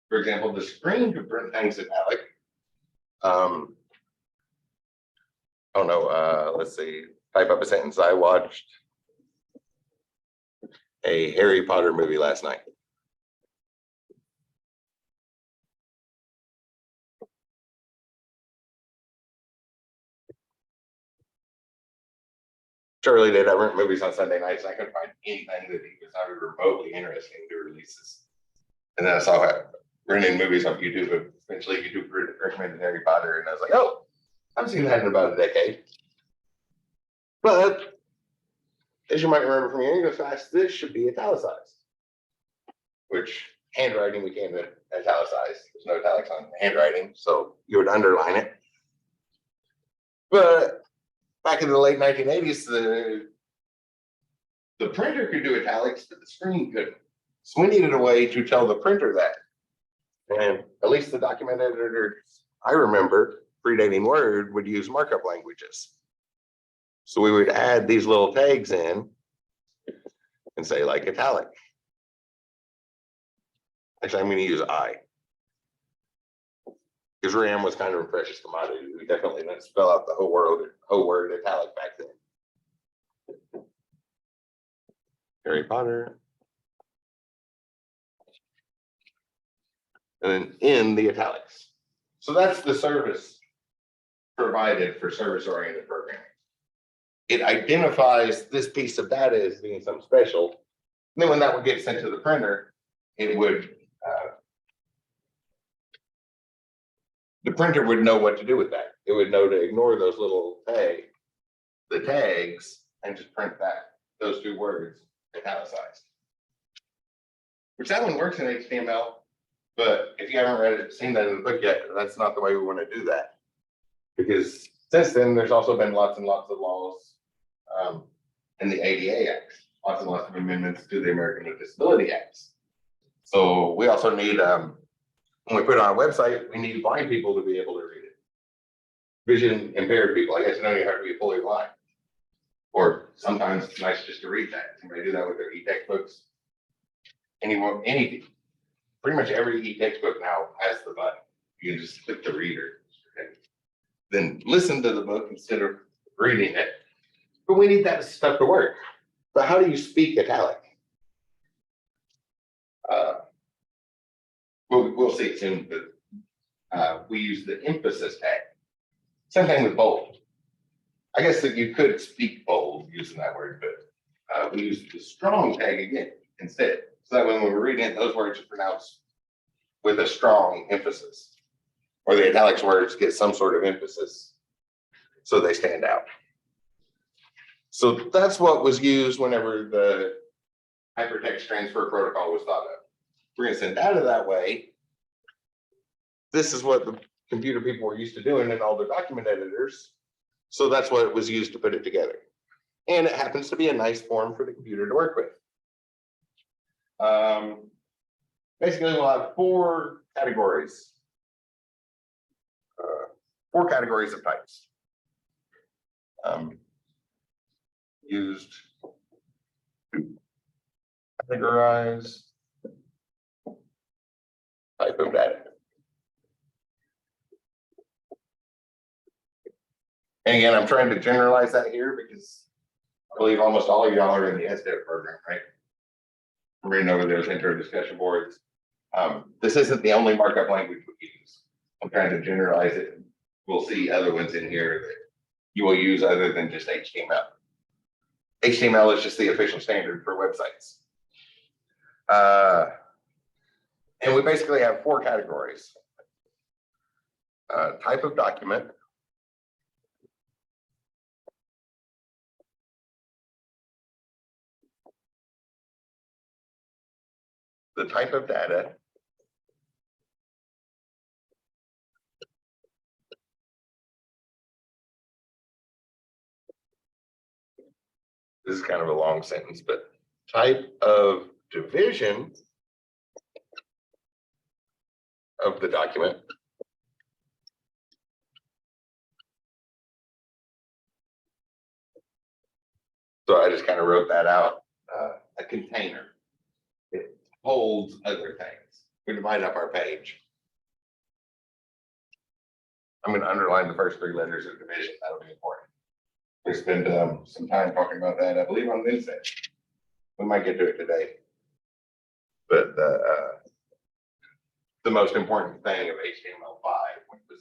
for example, the screen could print things italic. Oh no, let's see. Type up a sentence. I watched a Harry Potter movie last night. Charlie did. I rent movies on Sunday nights. I couldn't find anything that he was not remotely interesting to releases. And then I saw renting movies on YouTube. But eventually, YouTube recommended Harry Potter, and I was like, "Oh, I've seen that in about a decade." But as you might remember from your English class, this should be italicized. Which handwriting we can't italicize. There's no italics on handwriting, so you would underline it. But back in the late 1980s, the printer could do italics, but the screen couldn't. So we needed a way to tell the printer that. And at least the document editors I remember, predating Word, would use markup languages. So we would add these little tags in and say like italic. Actually, I'm going to use I. Because RAM was kind of a precious commodity. We definitely didn't spell out the whole word italic back then. Harry Potter. And then in the italics. So that's the service provided for service-oriented programming. It identifies this piece of data as being something special. And then when that would get sent to the printer, it would the printer would know what to do with that. It would know to ignore those little the tags, and just print those two words italicized. Which that one works in HTML, but if you haven't read it, seen that in the book yet, that's not the way we want to do that. Because since then, there's also been lots and lots of laws in the ADA Act, lots and lots of amendments to the American with Disability Acts. So we also need, when we put it on a website, we need blind people to be able to read it. Vision impaired people, I guess you don't even have to be fully blind. Or sometimes it's nice just to read that. Somebody do that with their e-textbooks. Pretty much every e-textbook now has the button. You can just click the reader. Then listen to the book instead of reading it. But we need that stuff to work. But how do you speak italic? We'll see it soon, but we use the emphasis tag. Same thing with bold. I guess that you could speak bold using that word, but we use the strong tag again instead. So that when we're reading it, those words are pronounced with a strong emphasis, or the italics words get some sort of emphasis so they stand out. So that's what was used whenever the hypertext transfer protocol was thought of. We're going to send data that way. This is what the computer people were used to doing in all their document editors. So that's what was used to put it together. And it happens to be a nice form for the computer to work with. Basically, we'll have four categories of types. Used to categorize type of data. And again, I'm trying to generalize that here because I believe almost all of y'all are in the SDEV program, right? I'm reading over those intro discussion boards. This isn't the only markup language we use. I'm trying to generalize it. We'll see other ones in here that you will use other than just HTML. HTML is just the official standard for websites. And we basically have four categories. Type of document, the type of data, this is kind of a long sentence, but type of division of the document, so I just kind of wrote that out. A container, it holds other things. We divide up our page. I'm going to underline the first three letters of division. That'll be important. We spend some time talking about that, I believe, on Wednesday. We might get to it today. But the most important thing of HTML5, which was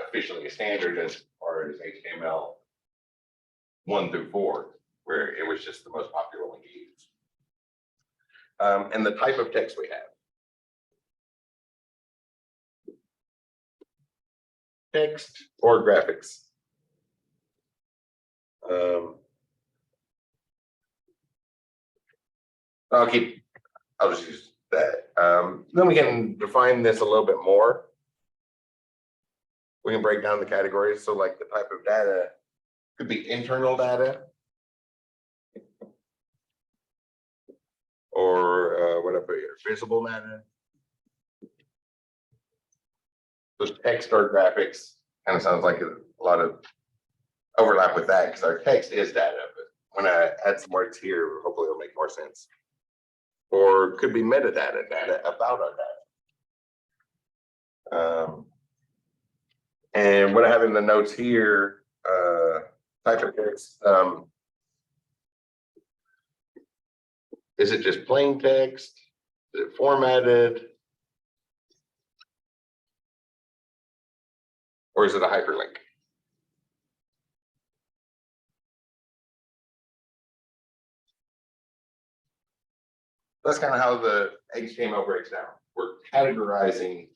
officially a standard as far as HTML 1 through 4, where it was just the most popular one to use. And the type of text we have. Text or graphics. I'll just use that. Then we can define this a little bit more. We can break down the categories. So like the type of data could be internal data, or what I put here, visible data. So text or graphics kind of sounds like a lot of overlap with that because our text is data, but when I add some words here, hopefully it'll make more sense. Or could be metadata, data about our data. And what I have in the notes here, type of text, is it just plain text? Is it formatted? Or is it a hyperlink? That's kind of how the HTML breaks down. We're categorizing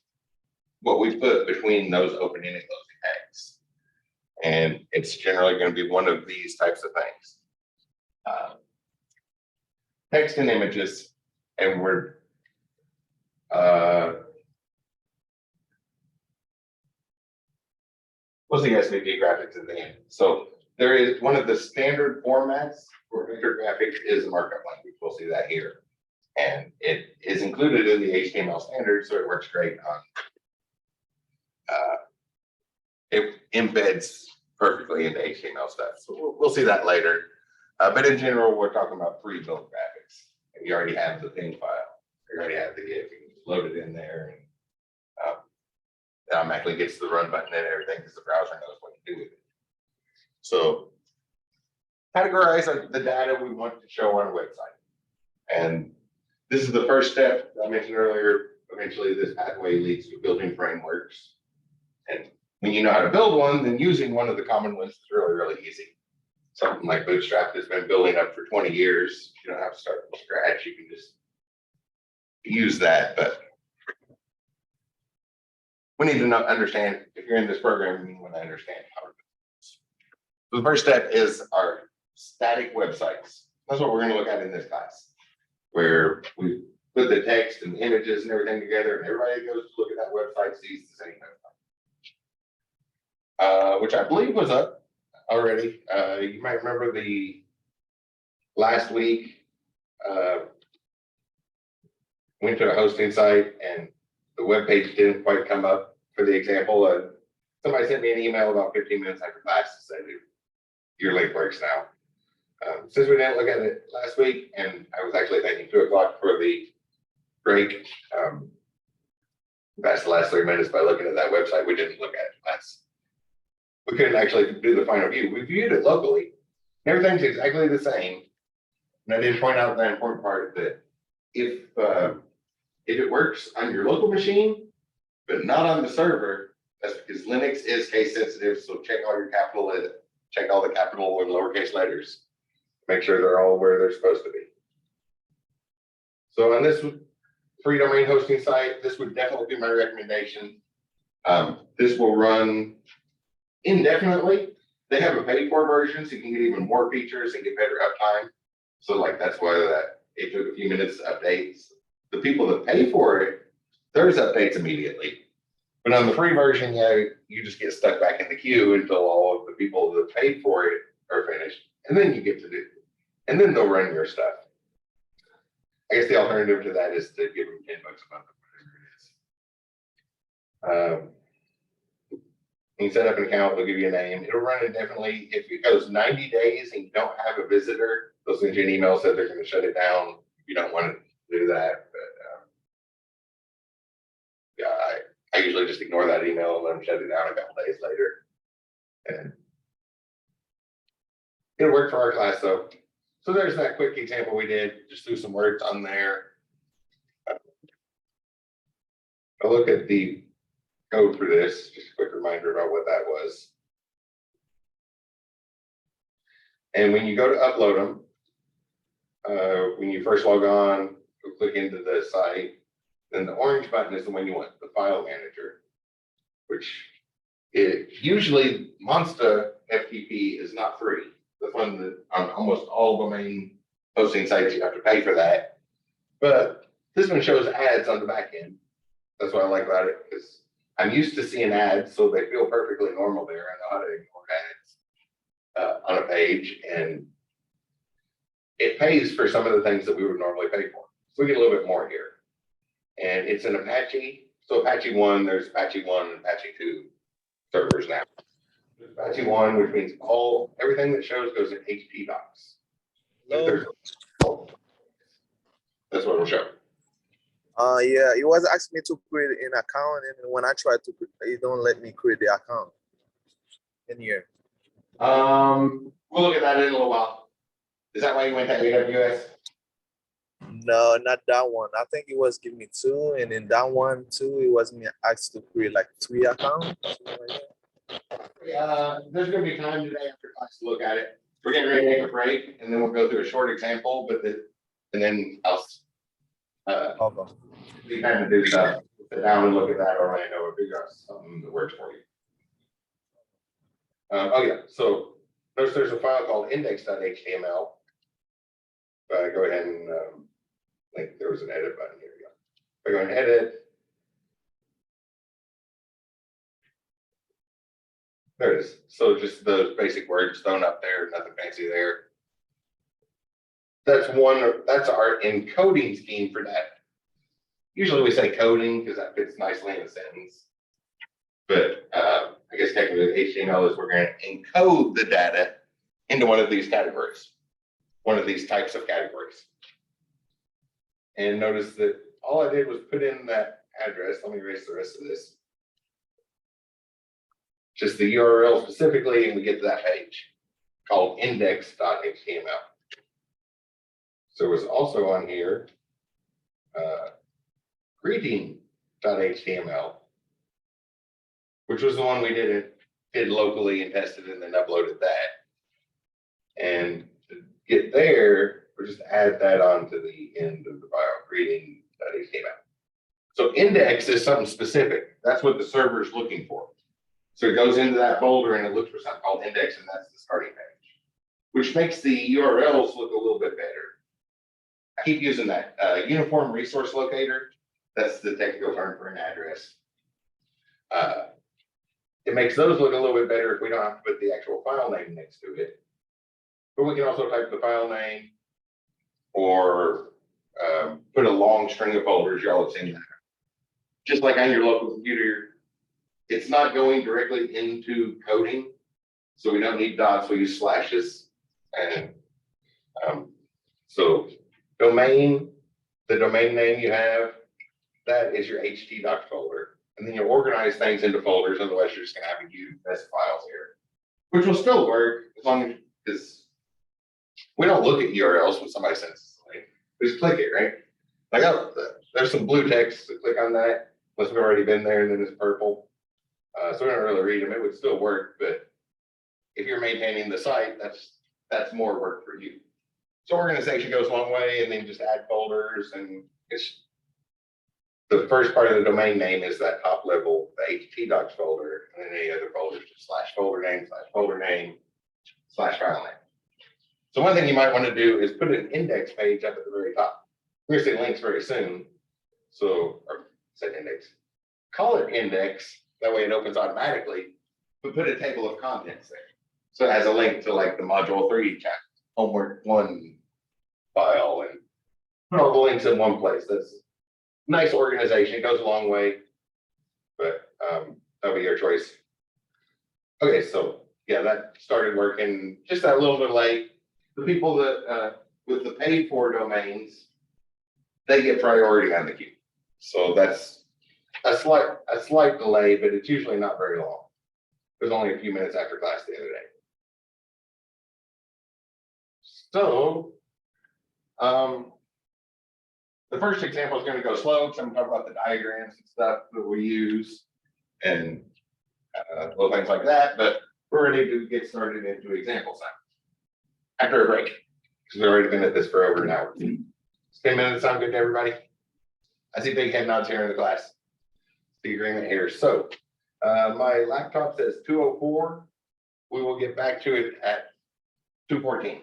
what we put between those opening and closing tags. And it's generally going to be one of these types of things. Text and images, and we're we'll see SVG graphics at the end. So there is one of the standard formats for vector graphics is a markup language. We'll see that here. And it is included in the HTML standard, so it works great on, it embeds perfectly into HTML stuff. So we'll see that later. But in general, we're talking about pre-built graphics. And you already have the thing file. You already have the GIF. You can just load it in there, and it automatically gets the run button and everything because the browser knows what to do with it. So categorize the data we want to show on a website. And this is the first step I mentioned earlier. Eventually, this pathway leads to building frameworks. And when you know how to build one, then using one of the common ones is really, really easy. Something like Bootstrap has been building up for 20 years. You don't have to start from scratch. You can just use that. But we need to understand, if you're in this program, you want to understand how to do this. So the first step is our static websites. That's what we're going to look at in this class, where we put the text and the images and everything together, and everybody that goes to look at that website sees the same website, which I believe was up already. You might remember the last week, went to a hosting site and the web page didn't quite come up for the example. Somebody sent me an email about 15 minutes after class to say your link works now. Since we didn't look at it last week, and I was actually thinking 2 o'clock for the break, that's the last 3 minutes by looking at that website. We didn't look at it last. We couldn't actually do the final view. We viewed it locally. Everything's exactly the same. And I did point out that important part that if it works on your local machine, but not on the server, that's because Linux is case sensitive. So check all your check all the capital and lowercase letters. Make sure they're all where they're supposed to be. So on this free domain hosting site, this would definitely be my recommendation. This will run indefinitely. They have a paid for version, so you can get even more features and get better uptime. So like that's why it took a few minutes to update. The people that pay for it, there's updates immediately. But on the free version, yeah, you just get stuck back in the queue until all of the people that paid for it are finished. And then you get to do it. And then they'll run your stuff. I guess the alternative to that is to give them $10 a month or whatever it is. You set up an account, they'll give you a name. It'll run indefinitely. If it goes 90 days and you don't have a visitor, they'll send you an email that they're going to shut it down. You don't want to do that. But yeah, I usually just ignore that email and let them shut it down a couple days later. And it'll work for our class though. So there's that quick example we did. Just threw some words on there. I'll look at the code for this. Just a quick reminder about what that was. And when you go to upload them, when you first log on, you'll click into the site. Then the orange button is the one you want, the file manager, which usually Monsta FTP is not free. The one that on almost all domain hosting sites, you have to pay for that. But this one shows ads on the back end. That's what I like about it, because I'm used to seeing ads, so they feel perfectly normal there. I know how to ignore ads on a page, and it pays for some of the things that we would normally pay for. So we get a little bit more here. And it's an Apache. So Apache 1, there's Apache 1 and Apache 2 servers now. Apache 1, which means everything that shows goes in HP docs. That's what it'll show. Yeah, it was asking me to create an account, and when I try to, it don't let me create the account in here. We'll look at that in a little while. Is that why you went to AWS? No, not that one. I think it was giving me 2, and then that one too, it was me asked to create like 3 accounts. There's going to be time today after class to look at it. We're getting ready to take a break, and then we'll go through a short example, and then I'll be time to do stuff. sit down and look at that, Orlando, and figure out something that works for you. Oh yeah, so notice there's a file called index.html. Go ahead and I think there was an edit button here. I go and edit. There it is. So just those basic words thrown up there, nothing fancy there. That's our encoding scheme for that. Usually we say coding because that fits nicely in a sentence. But I guess technically HTML is we're going to encode the data into one of these categories, one of these types of categories. And notice that all I did was put in that address. Let me erase the rest of this. Just the URL specifically, and we get to that page called index.html. So it was also on here, greeting.html, which was the one we did locally and tested and then uploaded that. And to get there, we'll just add that onto the end of the file, greeting.html. So index is something specific. That's what the server is looking for. So it goes into that folder and it looks for something called index, and that's the starting page, which makes the URLs look a little bit better. I keep using that uniform resource locator. That's the technical term for an address. It makes those look a little bit better if we don't have to put the actual file name next to it. But we can also type the file name or put a long string of folders. Y'all have seen that. Just like on your local computer, it's not going directly into coding, so we don't need dots. We use slashes. And so domain, the domain name you have, that is your ht.doc folder. And then you organize things into folders. Otherwise, you're just going to have to use best files here, which will still work as long as, because we don't look at URLs when somebody sends us a link. We just click it, right? Like, oh, there's some blue text, so click on that. Unless we've already been there, and then it's purple. So we don't really read them. It would still work, but if you're maintaining the site, that's more work for you. So organization goes a long way, and then just add folders, and it's the first part of the domain name is that top level, the ht.docs folder, and then any other folders, just /folder name, /file name. So one thing you might want to do is put an index page up at the very top. We're going to see links very soon. So, or set index, call it index. That way it opens automatically, but put a table of contents there. So it has a link to like the module 3 chapter, homework 1 file, and put all the links in one place. That's nice organization. It goes a long way, but that'll be your choice. Okay, so yeah, that started working just that little bit late. The people that with the paid for domains, they get priority on the queue. So that's a slight delay, but it's usually not very long. It was only a few minutes after class the other day. So the first example is going to go slow because I'm going to talk about the diagrams and stuff that we use and little things like that, but we're ready to get started into examples now. After a break, because we've already been at this for over an hour. 10 minutes sound good to everybody? I see big head nods here in the class. The agreement here. So my laptop says 2:04. We will get back to it at 2:14.